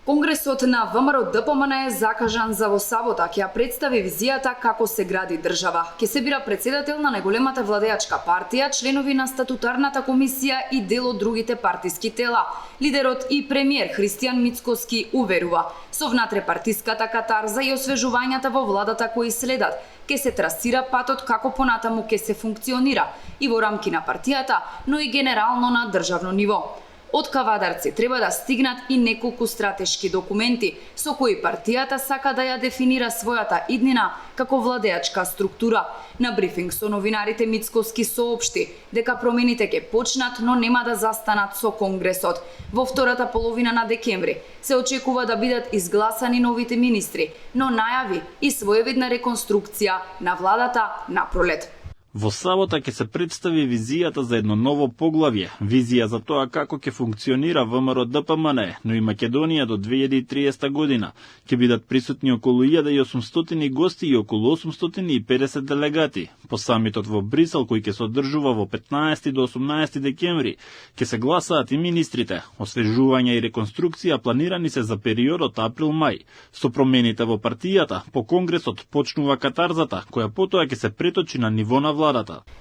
Конгресот на ВМРО-ДПМН е закажан за во сабота ќе ја представи визијата како се гради држава. Ќе се бира претседател на најголемата владеачка партија, членови на статутарната комисија и дел од другите партиски тела. Лидерот и премиер Христијан Мицкоски уверува, со внатре-партиската катарза и освежувањата во владата кои следат, ќе се трасира патот како понатаму ќе се функционира и во рамки на партијата, но и генерално на државно ниво. Од Кавадарци треба да стигнат и неколку стратешки документи со кои партијата сака да ја дефинира својата иднина како владеачка структура. На брифинг со новинарите Мицкоски соопшти дека промените ќе почнат, но нема да застанат со Конгресот. Во втората половина на декември се очекува да бидат изгласани новите министри, но најави и своевидна реконструкција на владата на пролет. Во сабота ќе се представи визијата за едно ново поглавје, визија за тоа како ќе функционира ВМРО-ДПМН, но и Македонија до 2030 година. Ќе бидат присутни околу 1800 гости и околу 850 делегати. По самитот во Брисел, кој ќе се одржува во 15 до 18 декември, ќе се гласаат и министрите. Освежување и реконструкција планирани се за периодот април-мај. Со промените во партијата, по Конгресот почнува катарзата, која потоа ќе се преточи на ниво на владата.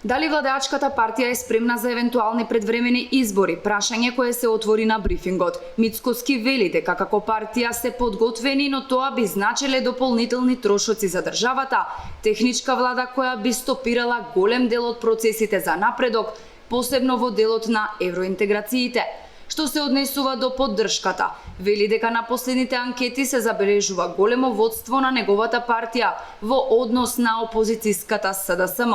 Дали владеачката партија е спремна за евентуални предвремени избори? Прашање кое се отвори на брифингот. Мицкоски вели дека како партија се подготвени, но тоа би значеле дополнителни трошоци за државата, техничка влада која би стопирала голем дел од процесите за напредок, посебно во делот на евроинтеграциите. Што се однесува до поддршката, вели дека на последните анкети се забележува големо водство на неговата партија во однос на опозицијската СДСМ.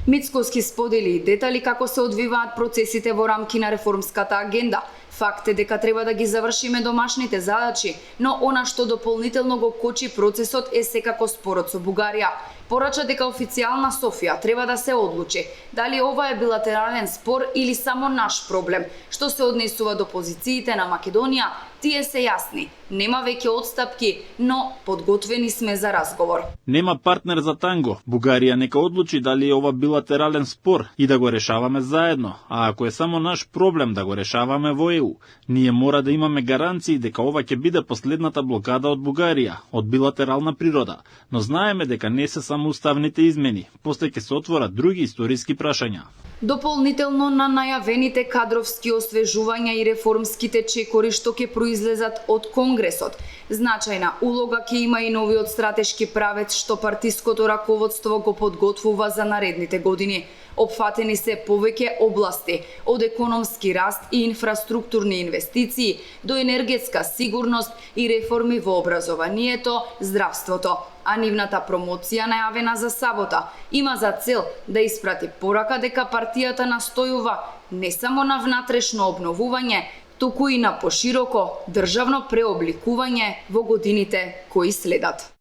Мицкоски сподели и детали како се одвиваат процесите во рамки на реформската агенда. Факт е дека треба да ги завршиме домашните задачи, но она што дополнително го кочи процесот е секако спорот со Бугарија. Порача дека официјална Софија треба да се одлучи дали ова е билатерален спор или само наш проблем. Што се однесува до позициите на Македонија, тие се јасни. Нема веќе отстапки, но подготвени сме за разговор. Нема партнер за танго. Бугарија нека одлучи дали е ова билатерален спор и да го решаваме заедно, а ако е само наш проблем да го решаваме во ЕУ. Ние мора да имаме гаранции дека ова ќе биде последната блокада од Бугарија, од билатерална природа, но знаеме дека не се само уставните измени, после ќе се отворат други историски прашања. Дополнително на најавените кадровски освежувања и реформските чекори што ќе произлезат од Конгресот, значајна улога ќе има и новиот стратешки правец што партиското раководство го подготвува за наредните години. Опфатени се повеќе области, од економски раст и инфраструктурни инвестиции до енергетска сигурност и реформи во образованието, здравството. А нивната промоција, најавена за сабота, има за цел да испрати порака дека партијата настојува не само на внатрешно обновување, туку и на пошироко државно преобликување во годините кои следат.